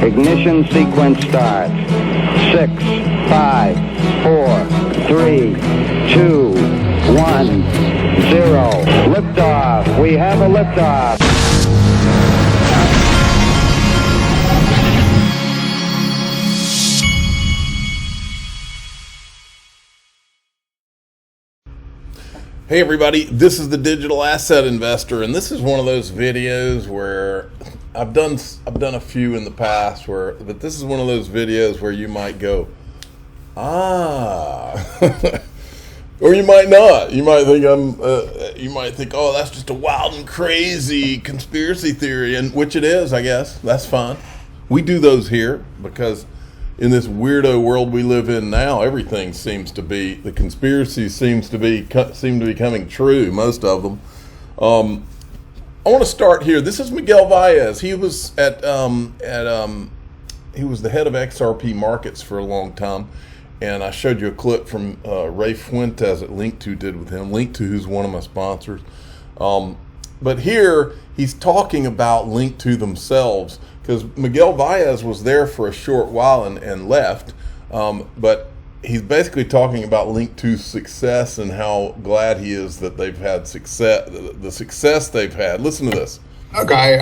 Ignition sequence starts. 6, 5, 4, 3, 2, 1, 0. Liftoff. We have a liftoff. Hey everybody, this is the Digital Asset Investor, and this is one of those videos where I've done a few in the past, but this is one of those videos where you might go, or you might not. You might think oh, that's just a wild and crazy conspiracy theory, and which it is, I guess. That's fine. We do those here because in this weirdo world we live in now, everything seems to be, the conspiracies seem to be coming true, most of them. I want to start here. This is Miguel Valles. He was he was the head of XRP markets for a long time, and I showed you a clip from Ray Fuentes at Linqto did with him. Linqto, who's one of my sponsors. But here he's talking about Linqto themselves, because Miguel Valles was there for a short while and left, but he's basically talking about Linqto's success and how glad he is that they've had success, the success they've had. Listen to this. Okay,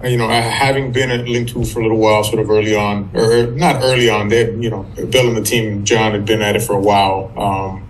having been at Linqto for a little while, sort of early on, or not early on, they had, Bill and the team, John had been at it for a while.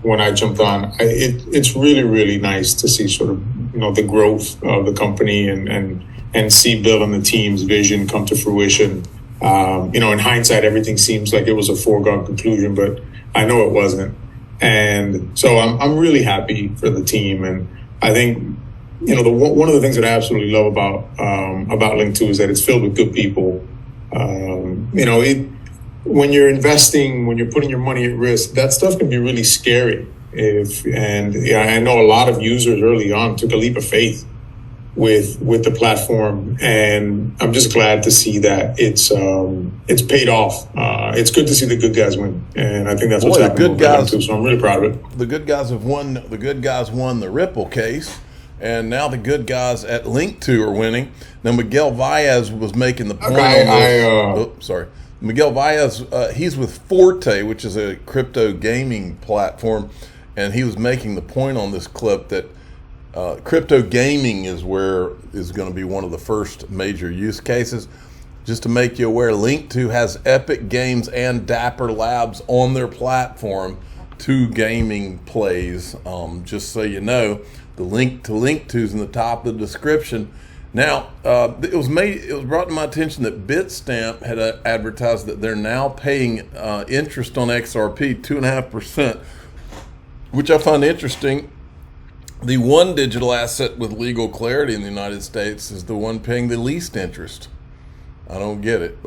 When I jumped on, it's really, really nice to see sort of, the growth of the company and see Bill and the team's vision come to fruition. In hindsight, everything seems like it was a foregone conclusion, but I know it wasn't. And so I'm really happy for the team. And I think, one of the things that I absolutely love about Linqto is that it's filled with good people. When you're investing, when you're putting your money at risk, that stuff can be really scary. I know a lot of users early on took a leap of faith with the platform, and I'm just glad to see that it's paid off. It's good to see the good guys win, and I think that's what's happening. So I'm really proud of it. The good guys have won. The good guys won the Ripple case, and now the good guys at Linqto are winning. Now Miguel Valles was making the point on this. Miguel Valles, he's with Forte, which is a crypto gaming platform, and he was making the point on this clip that crypto gaming is going to be one of the first major use cases. Just to make you aware, Linqto has Epic Games and Dapper Labs on their platform, two gaming plays. Just so you know, the link to Linqto is in the top of the description. Now, it was brought to my attention that Bitstamp had advertised that they're now paying interest on XRP 2.5%, which I find interesting. The one digital asset with legal clarity in the United States is the one paying the least interest. I don't get it,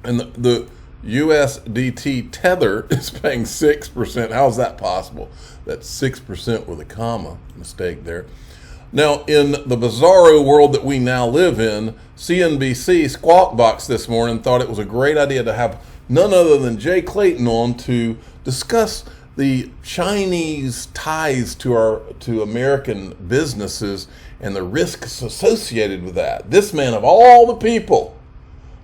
and the USDT Tether is paying 6%. How is that possible? That's 6% with a comma mistake there. Now, in the bizarro world that we now live in, CNBC Squawk Box this morning thought it was a great idea to have none other than Jay Clayton on to discuss the Chinese ties to American businesses and the risks associated with that. This man of all the people,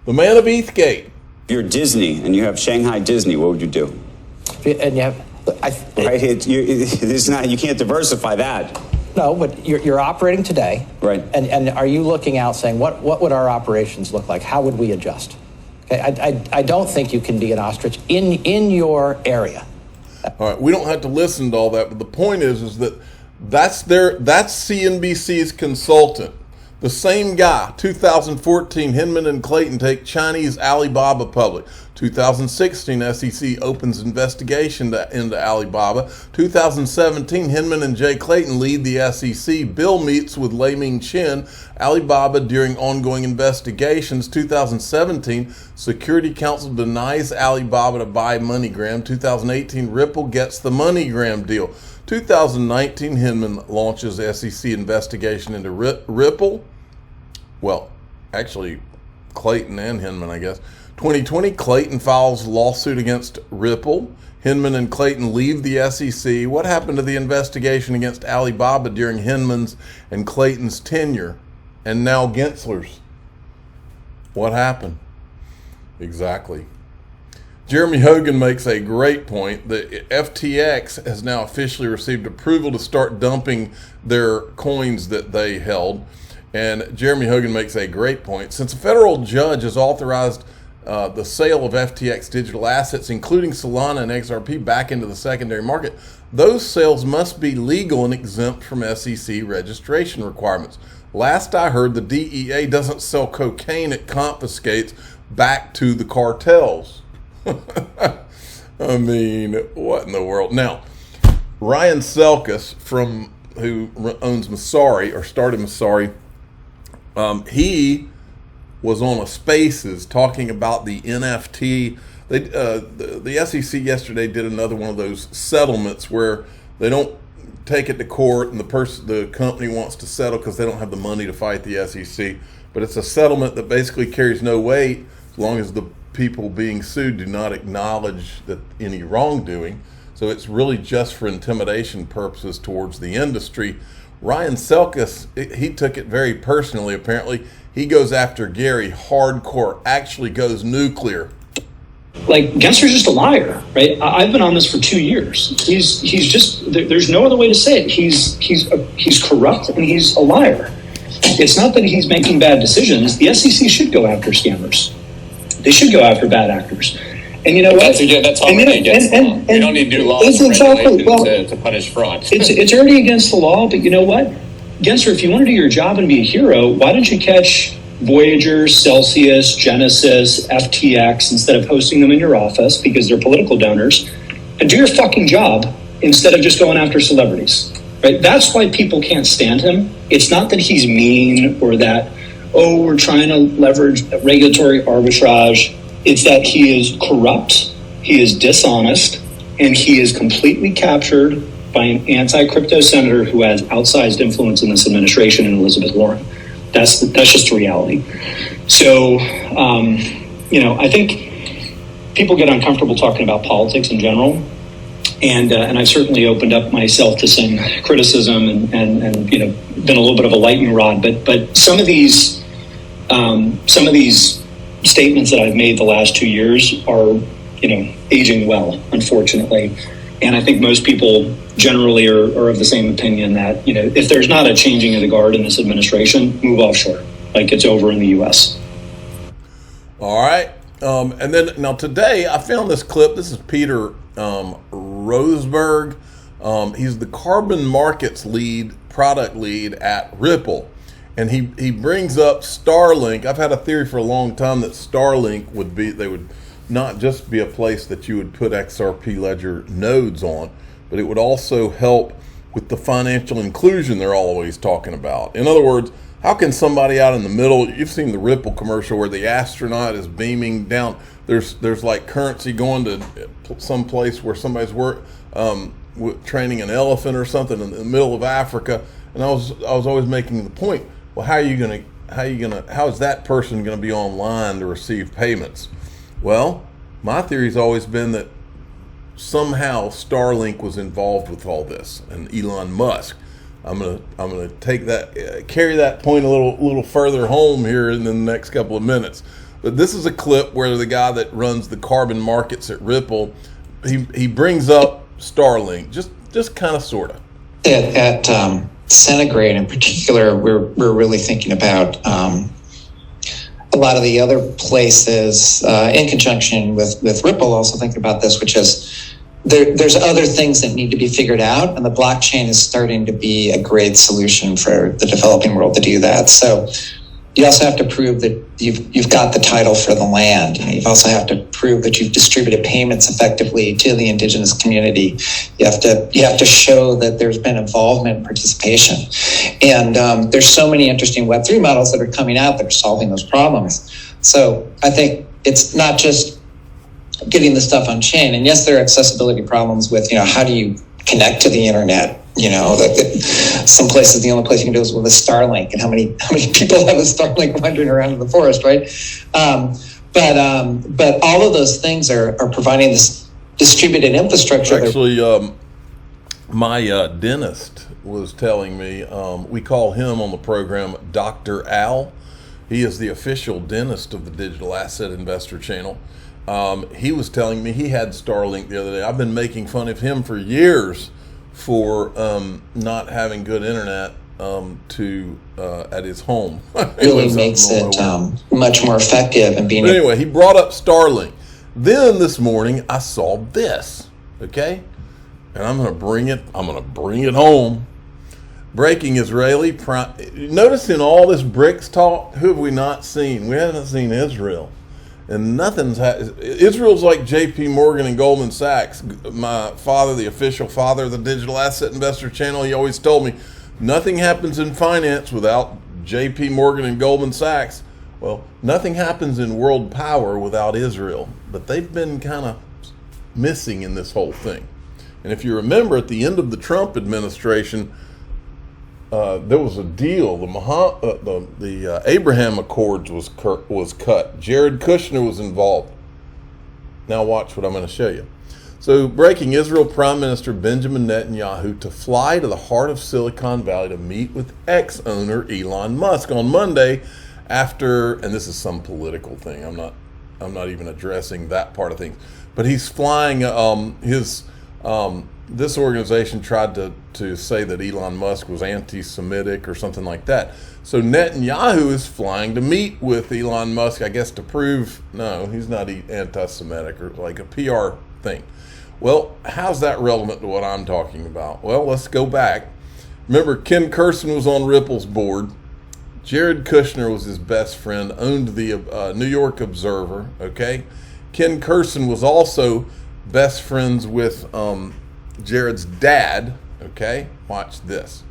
the man of Eastgate. If you're Disney and you have Shanghai Disney, what would you do? And you have, you can't diversify that. No, but you're operating today, right? And are you looking out saying what would our operations look like? How would we adjust? Okay, I don't think you can be an ostrich in your area. All right, we don't have to listen to all that, but the point is that that's CNBC's consultant. The same guy, 2014, Hinman and Clayton take Chinese Alibaba public. 2016, SEC opens investigation into Alibaba. 2017, Hinman and Jay Clayton lead the SEC. Bill meets with Lei Ming Chen, Alibaba during ongoing investigations. 2017, Security Council denies Alibaba to buy MoneyGram. 2018, Ripple gets the MoneyGram deal. 2019, Hinman launches SEC investigation into Ripple. Well, actually, Clayton and Hinman, I guess. 2020, Clayton files lawsuit against Ripple. Hinman and Clayton leave the SEC. What happened to the investigation against Alibaba during Hinman's and Clayton's tenure? And now Gensler's. What happened? Exactly. Jeremy Hogan makes a great point. The FTX has now officially received approval to start dumping their coins that they held. And Jeremy Hogan makes a great point. Since a federal judge has authorized the sale of FTX digital assets, including Solana and XRP, back into the secondary market, those sales must be legal and exempt from SEC registration requirements. Last I heard, the DEA doesn't sell cocaine, it confiscates back to the cartels. I mean, what in the world? Now, Ryan Selkis, who owns Masari, or started Masari, he was on a Spaces talking about the NFT. The SEC yesterday did another one of those settlements where they don't take it to court and the company wants to settle because they don't have the money to fight the SEC. But it's a settlement that basically carries no weight as long as the people being sued do not acknowledge that any wrongdoing. So it's really just for intimidation purposes towards the industry. Ryan Selkis, he took it very personally, apparently. He goes after Gary hardcore, actually goes nuclear. Like, Gensler's just a liar, right? I've been on this for 2 years. He's just, there's no other way to say it. He's corrupt and he's a liar. It's not that he's making bad decisions. The SEC should go after scammers. They should go after bad actors. And you know what? That's already against the law. You don't need new laws to punish fraud. It's already against the law, but you know what? Gensler, if you want to do your job and be a hero, why don't you catch Voyager, Celsius, Genesis, FTX, instead of hosting them in your office because they're political donors, and do your fucking job instead of just going after celebrities, right? That's why people can't stand him. It's not that he's mean or that, oh, we're trying to leverage regulatory arbitrage. It's that he is corrupt, he is dishonest, and he is completely captured by an anti-crypto senator who has outsized influence in this administration, and Elizabeth Warren. That's just a reality. So, I think people get uncomfortable talking about politics in general, and I've certainly opened up myself to some criticism and been a little bit of a lightning rod. But some of these statements that I've made the last 2 years are aging well, unfortunately. And I think most people generally are of the same opinion that, if there's not a changing of the guard in this administration, move offshore. Like, it's over in the U.S. All right. And then now today I found this clip. This is Peter Roseberg. He's the carbon markets product lead at Ripple. And he brings up Starlink. I've had a theory for a long time that Starlink would not just be a place that you would put XRP ledger nodes on, but it would also help with the financial inclusion they're always talking about. In other words, how can somebody out in the middle, you've seen the Ripple commercial where the astronaut is beaming down, there's like currency going to some place where somebody's training an elephant or something in the middle of Africa, and I was always making the point, well, how is that person gonna be online to receive payments? Well, my theory's always been that somehow Starlink was involved with all this, and Elon Musk. I'm gonna carry that point a little further home here in the next couple of minutes. But this is a clip where the guy that runs the carbon markets at Ripple, he brings up Starlink, just kind of sorta. At Centigrade in particular, we're really thinking about a lot of the other places in conjunction with Ripple also thinking about this, which is there's other things that need to be figured out, and the blockchain is starting to be a great solution for the developing world to do that. So you also have to prove that you've got the title for the land. You also have to prove that you've distributed payments effectively to the indigenous community. You have to show that there's been involvement and participation. And there's so many interesting Web3 models that are coming out that are solving those problems. So I think it's not just getting the stuff on chain. And yes, there are accessibility problems with, how do you connect to the internet? Some places the only place you can do is with a Starlink, and how many people have a Starlink wandering around in the forest, right? But all of those things are providing this distributed infrastructure. Actually, my dentist was telling me, we call him on the program Dr. Al. He is the official dentist of the Digital Asset Investor channel. He was telling me he had Starlink the other day. I've been making fun of him for years for not having good internet at his home. Really makes it much more effective and being. But anyway, he brought up Starlink. Then this morning I saw this. Okay, and I'm gonna bring it home. Breaking Israeli prime. Notice in all this BRICS talk, who have we not seen? We haven't seen Israel. And Israel's like JP Morgan and Goldman Sachs. My father, the official father of the Digital Asset Investor channel, he always told me, nothing happens in finance without JP Morgan and Goldman Sachs. Well, nothing happens in world power without Israel. But they've been kind of missing in this whole thing. And if you remember, at the end of the Trump administration, there was a deal. The Abraham Accords was cut. Jared Kushner was involved. Now watch what I'm going to show you. So, breaking: Israel Prime Minister Benjamin Netanyahu to fly to the heart of Silicon Valley to meet with ex-owner Elon Musk on Monday after, and this is some political thing. I'm not even addressing that part of things. But he's flying this organization tried to say that Elon Musk was anti-Semitic or something like that. So Netanyahu is flying to meet with Elon Musk, I guess, to prove, no, he's not anti-Semitic, or like a PR thing. Well, how's that relevant to what I'm talking about? Well, let's go back. Remember, Ken Kurson was on Ripple's board. Jared Kushner was his best friend, owned the New York Observer, okay? Ken Kurson was also best friends with Jared's dad, okay? Watch this.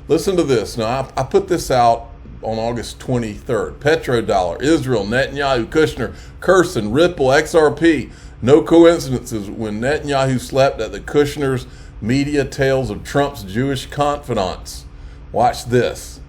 Listen to this. Now, I put this out on August 23rd. PetroDollar, Israel, Netanyahu, Kushner, Kurson, Ripple, XRP. No coincidences when Netanyahu slept at the Kushner's media tales of Trump's Jewish confidants. Watch this.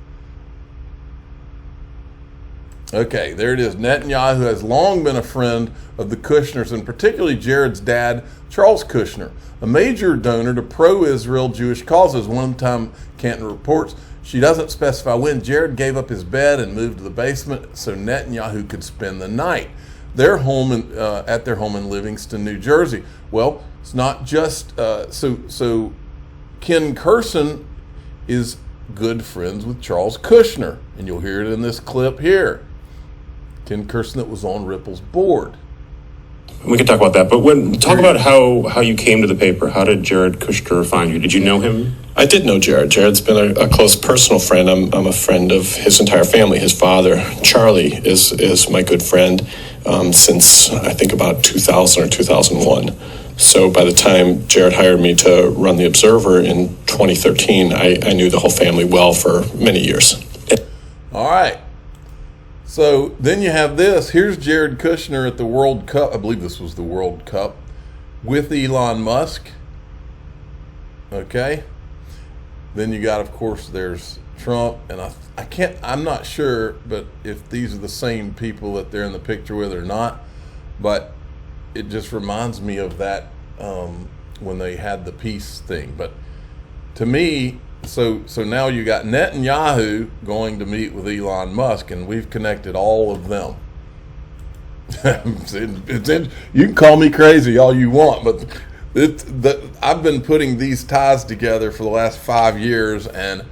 Okay, there it is. Netanyahu has long been a friend of the Kushners, and particularly Jared's dad, Charles Kushner, a major donor to pro-Israel Jewish causes. One time, Canton reports, she doesn't specify when. Jared gave up his bed and moved to the basement so Netanyahu could spend the night. At their home in Livingston, New Jersey. Well, it's not just so Ken Kurson is good friends with Charles Kushner, and you'll hear it in this clip here. Ken Kurson that was on Ripple's board. We can talk about that, but talk about how you came to the paper. How did Jared Kushner find you? Did you know him? I did know Jared. Jared's been a close personal friend. I'm a friend of his entire family. His father, Charlie, is my good friend since I think about 2000 or 2001. So by the time Jared hired me to run the Observer in 2013, I knew the whole family well for many years. All right. So then you have this. Here's Jared Kushner at the World Cup. I believe this was the World Cup with Elon Musk. Okay. Then you got, of course, there's Trump. And I'm not sure, but if these are the same people that they're in the picture with or not. But it just reminds me of that when they had the peace thing. But to me, so now you got Netanyahu going to meet with Elon Musk, and we've connected all of them. You can call me crazy all you want, but I've been putting these ties together for the last 5 years, and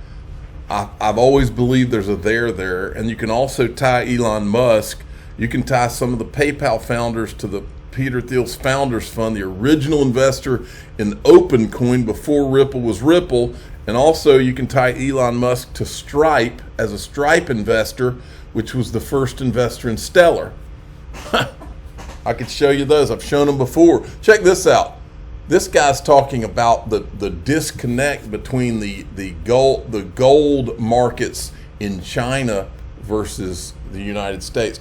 I've always believed there's a there, and you can also tie Elon Musk. You can tie some of the PayPal founders to the Peter Thiel's Founders Fund, the original investor in OpenCoin before Ripple was Ripple. And also you can tie Elon Musk to Stripe as a Stripe investor, which was the first investor in Stellar. I could show you those. I've shown them before. Check this out. This guy's talking about the disconnect between the gold markets in China versus the United States.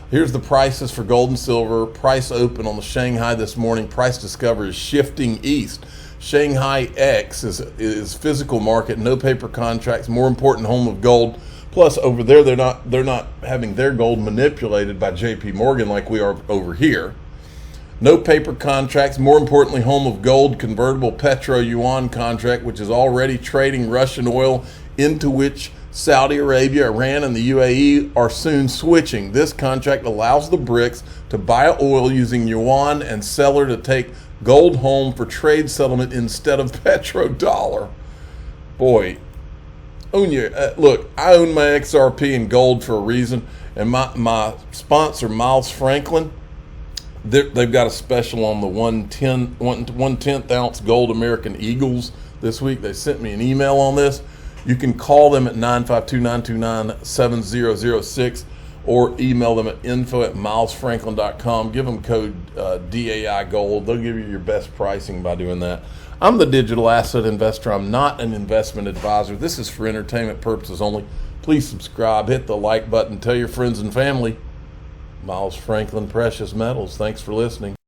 Here's the prices for gold and silver. Price open on the Shanghai this morning. Price discovery is shifting east. Shanghai X is physical market, no paper contracts, more important home of gold. Plus over there they're not having their gold manipulated by JP Morgan like we are over here. No paper contracts, more importantly home of gold, convertible PetroYuan contract, which is already trading Russian oil, into which Saudi Arabia, Iran, and the UAE are soon switching. This contract allows the BRICS to buy oil using yuan and seller to take gold home for trade settlement instead of PetroDollar. Boy, look, I own my XRP in gold for a reason, and my sponsor, Miles Franklin, they've got a special on the 1/10 ounce gold American Eagles this week. They sent me an email on this. You can call them at 952-929-7006 or email them at info@milesfranklin.com. Give them code DAI Gold. They'll give you your best pricing by doing that. I'm the digital asset investor. I'm not an investment advisor. This is for entertainment purposes only. Please subscribe, hit the like button, tell your friends and family. Miles Franklin Precious Metals. Thanks for listening.